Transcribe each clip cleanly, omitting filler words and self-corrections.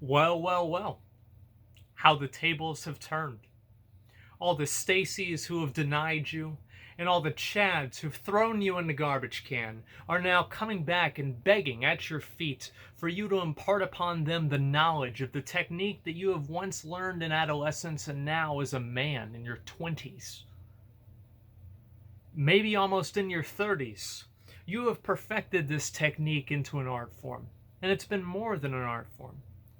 Well, well, well. How the tables have turned. All the Stacys who have denied you, and all the Chads who've thrown you in the garbage can, are now coming back and begging at your feet for you to impart upon them the knowledge of the technique that you have once learned in adolescence and now as a man in your 20s. Maybe almost in your 30s. You have perfected this technique into an art form. And it's been more than an art form.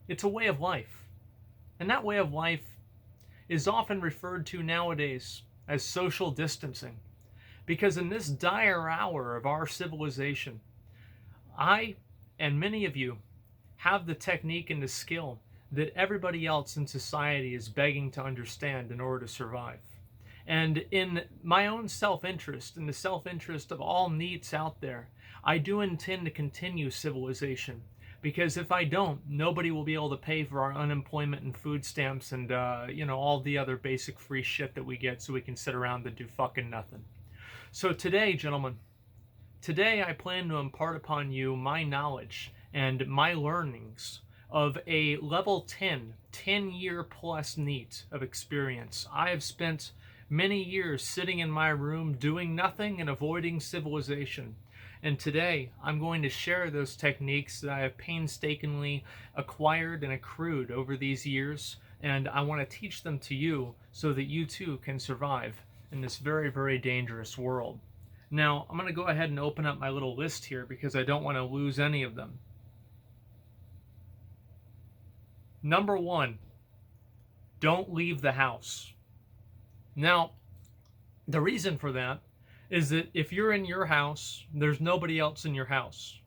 It's a way of life. And that way of life is often referred to nowadays as social distancing. Because in this dire hour of our civilization, I and many of you have the technique and the skill that everybody else in society is begging to understand in order to survive. And in my own self-interest, in the self-interest of all NEETs out there, I do intend to continue civilization. Because if I don't, nobody will be able to pay for our unemployment and food stamps and, all the other basic free shit that we get so we can sit around and do fucking nothing. So today, gentlemen, today I plan to impart upon you my knowledge and my learnings of a level 10-year plus NEET of experience. I have spent many years sitting in my room doing nothing and avoiding civilization. And today, I'm going to share those techniques that I have painstakingly acquired and accrued over these years, and I want to teach them to you so that you too can survive in this very, very dangerous world. Now, I'm going to go ahead and open up my little list here because I don't want to lose any of them. Number 1, don't leave the house. Now, the reason for that is that if you're in your house, there's nobody else in your house.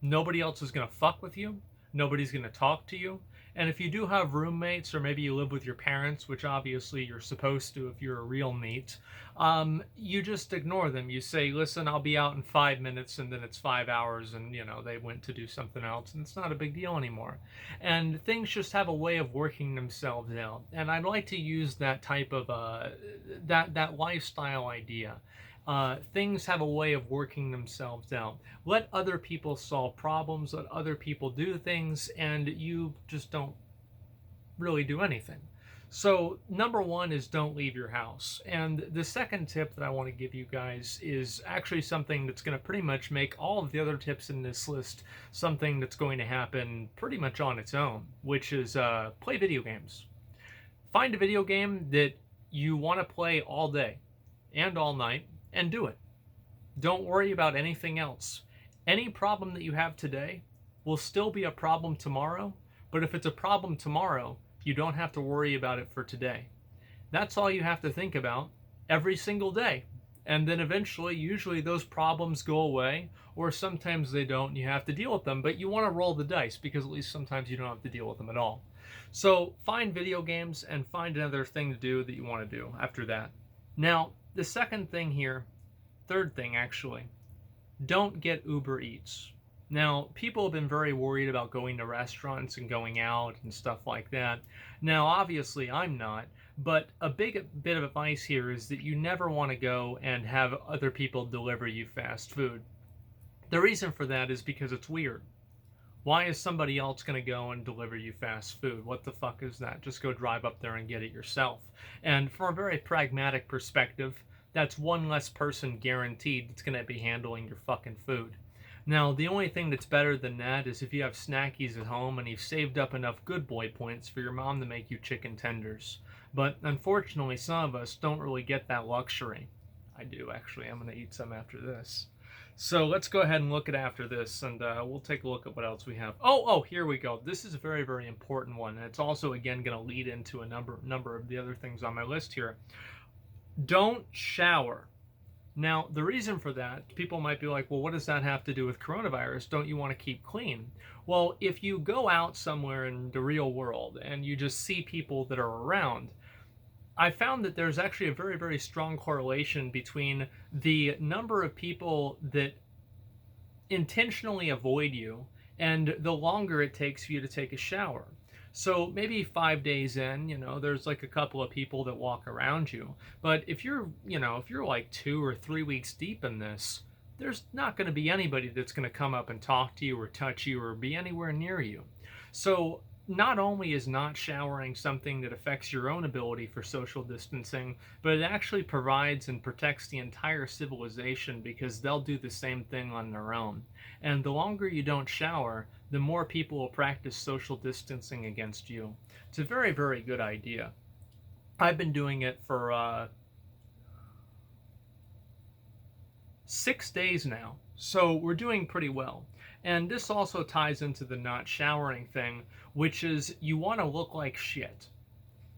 Nobody else is going to fuck with you. Nobody's going to talk to you. And if you do have roommates, or maybe you live with your parents, which obviously you're supposed to if you're a real NEET, you just ignore them. You say, listen, I'll be out in 5 minutes, and then it's 5 hours, and, they went to do something else, and it's not a big deal anymore. And things just have a way of working themselves out. And I'd like to use that type of, that lifestyle idea. Things have a way of working themselves out. Let other people solve problems, let other people do things, and you just don't really do anything. So number 1 is don't leave your house. And the second tip that I want to give you guys is actually something that's going to pretty much make all of the other tips in this list something that's going to happen pretty much on its own, which is play video games. Find a video game that you want to play all day and all night, and do it. Don't worry about anything else. Any problem that you have today will still be a problem tomorrow, but if it's a problem tomorrow, you don't have to worry about it for today. That's all you have to think about every single day. And then eventually, usually those problems go away, or sometimes they don't, and you have to deal with them, but you want to roll the dice because at least sometimes you don't have to deal with them at all. So find video games and find another thing to do that you want to do after that. Now, the second thing here, third thing actually, don't get Uber Eats. Now, people have been very worried about going to restaurants and going out and stuff like that. Now, obviously, I'm not, but a big bit of advice here is that you never want to go and have other people deliver you fast food. The reason for that is because it's weird. Why is somebody else going to go and deliver you fast food? What the fuck is that? Just go drive up there and get it yourself. And from a very pragmatic perspective, that's one less person guaranteed that's going to be handling your fucking food. Now, the only thing that's better than that is if you have snackies at home and you've saved up enough good boy points for your mom to make you chicken tenders. But unfortunately, some of us don't really get that luxury. I do, actually. I'm going to eat some after this. So let's go ahead and look at after this, and we'll take a look at what else we have. Oh, here we go. This is a very, very important one, and it's also, again, going to lead into a number of the other things on my list here. Don't shower. Now, the reason for that, people might be like, well, what does that have to do with coronavirus? Don't you want to keep clean? Well, if you go out somewhere in the real world and you just see people that are around, I found that there's actually a very, very strong correlation between the number of people that intentionally avoid you and the longer it takes for you to take a shower. So maybe 5 days in, there's like a couple of people that walk around you. But if you're like 2 or 3 weeks deep in this, there's not going to be anybody that's going to come up and talk to you or touch you or be anywhere near you. So not only is not showering something that affects your own ability for social distancing, but it actually provides and protects the entire civilization, because they'll do the same thing on their own. And the longer you don't shower, the more people will practice social distancing against you. It's a very, very good idea. I've been doing it for 6 days now, so we're doing pretty well. And this also ties into the not showering thing, which is you want to look like shit.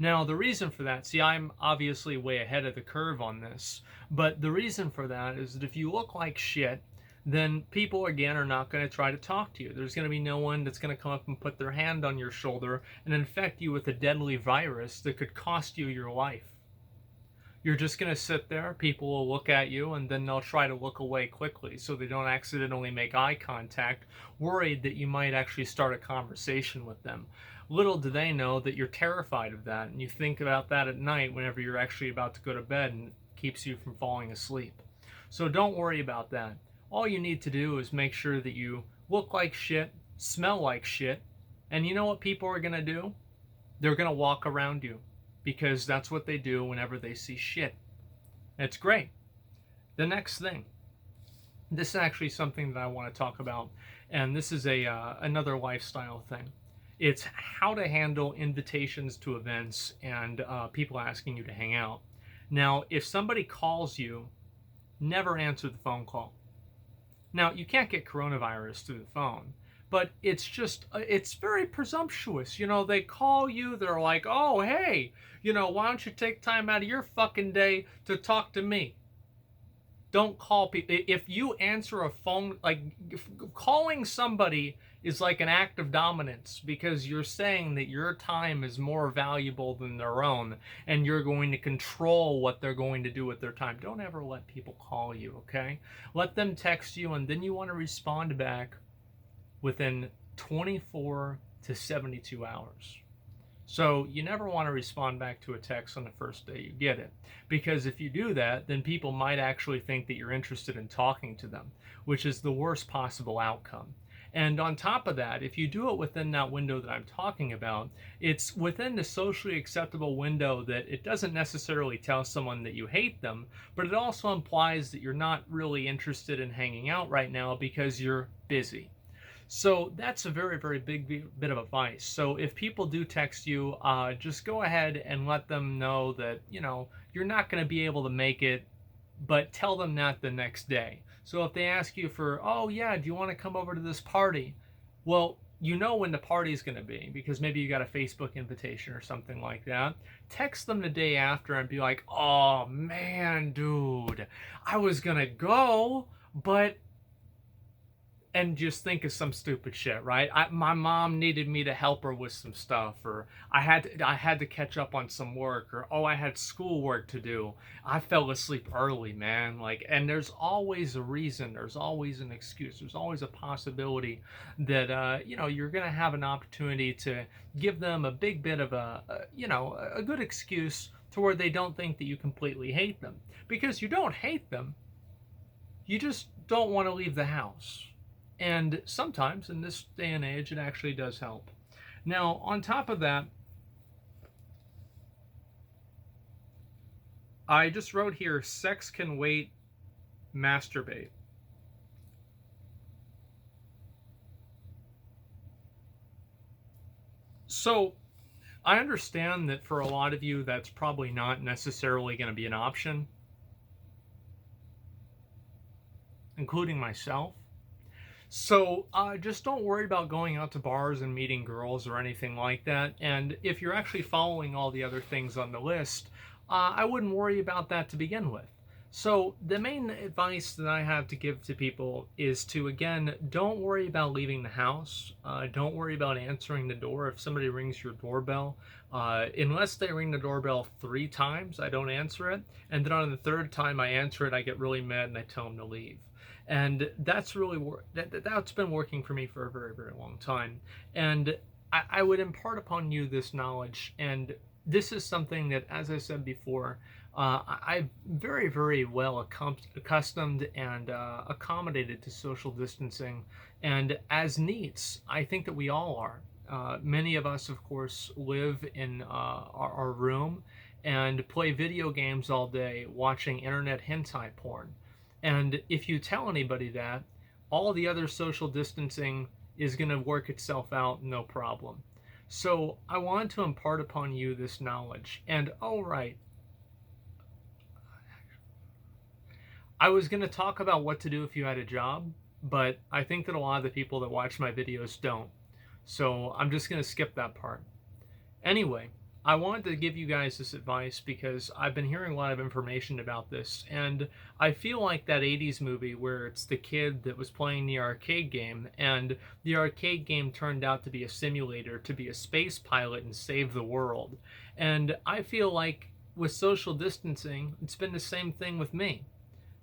Now, the reason for that, see, I'm obviously way ahead of the curve on this, but the reason for that is that if you look like shit, then people, again, are not going to try to talk to you. There's going to be no one that's going to come up and put their hand on your shoulder and infect you with a deadly virus that could cost you your life. You're just going to sit there, people will look at you, and then they'll try to look away quickly so they don't accidentally make eye contact, worried that you might actually start a conversation with them. Little do they know that you're terrified of that, and you think about that at night whenever you're actually about to go to bed, and it keeps you from falling asleep. So don't worry about that. All you need to do is make sure that you look like shit, smell like shit, and you know what people are going to do? They're going to walk around you, because that's what they do whenever they see shit. It's great. The next thing. This is actually something that I want to talk about, and this is another lifestyle thing. It's how to handle invitations to events and people asking you to hang out. Now, if somebody calls you, never answer the phone call. Now, you can't get coronavirus through the phone, but it's just, it's very presumptuous. You know, they call you, they're like, oh, hey, you know, why don't you take time out of your fucking day to talk to me? Don't call people. If you answer a phone, like, calling somebody is like an act of dominance, because you're saying that your time is more valuable than their own, and you're going to control what they're going to do with their time. Don't ever let people call you, okay? Let them text you, and then you want to respond back within 24 to 72 hours. So you never want to respond back to a text on the first day you get it, because if you do that, then people might actually think that you're interested in talking to them, which is the worst possible outcome. And on top of that, if you do it within that window that I'm talking about, it's within the socially acceptable window that it doesn't necessarily tell someone that you hate them, but it also implies that you're not really interested in hanging out right now because you're busy. So that's a very, very big bit of advice. So if people do text you, just go ahead and let them know that, you know, you're not going to be able to make it, but tell them that the next day. So if they ask you for, oh yeah, do you want to come over to this party? Well, you know when the party is going to be, because maybe you got a Facebook invitation or something like that. Text them the day after and be like, oh man, dude, I was going to go, but... and just think of some stupid shit, right? My mom needed me to help her with some stuff, or I had to catch up on some work, or oh, I had schoolwork to do. I fell asleep early, man. Like, and there's always a reason. There's always an excuse. There's always a possibility that you know, you're gonna have an opportunity to give them a big bit of a good excuse to where they don't think that you completely hate them, because you don't hate them. You just don't want to leave the house. And sometimes in this day and age, it actually does help. Now, on top of that, I just wrote here, sex can wait, masturbate. So, I understand that for a lot of you, that's probably not necessarily going to be an option, including myself. So just don't worry about going out to bars and meeting girls or anything like that. And if you're actually following all the other things on the list, I wouldn't worry about that to begin with. So the main advice that I have to give to people is to, again, don't worry about leaving the house. Don't worry about answering the door. If somebody rings your doorbell, unless they ring the doorbell 3 times, I don't answer it. And then on the 3rd time I answer it, I get really mad and I tell them to leave. And that's really that's been working for me for a very, very long time. And I would impart upon you this knowledge. And this is something that, as I said before, I'm very, very well accustomed and accommodated to social distancing. And as NEETs, I think that we all are. many of us, of course, live in our room and play video games all day watching internet hentai porn. And if you tell anybody that, all the other social distancing is going to work itself out, no problem. So I wanted to impart upon you this knowledge. And all right, I was going to talk about what to do if you had a job, but I think that a lot of the people that watch my videos don't. So I'm just going to skip that part. Anyway, I wanted to give you guys this advice because I've been hearing a lot of information about this, and I feel like that 80s movie where it's the kid that was playing the arcade game, and the arcade game turned out to be a simulator to be a space pilot and save the world. And I feel like with social distancing, it's been the same thing with me.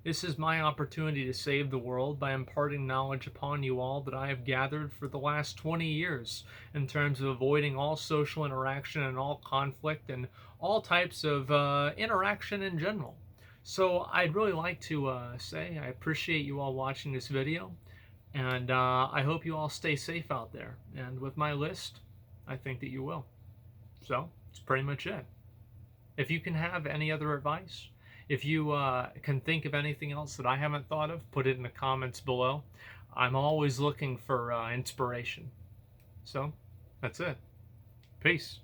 This is my opportunity to save the world by imparting knowledge upon you all that I have gathered for the last 20 years in terms of avoiding all social interaction and all conflict and all types of interaction in general. So I'd really like to say I appreciate you all watching this video, and I hope you all stay safe out there. And with my list, I think that you will. So that's pretty much it. If you can have any other advice, if you can think of anything else that I haven't thought of, put it in the comments below. I'm always looking for inspiration. So, that's it. Peace.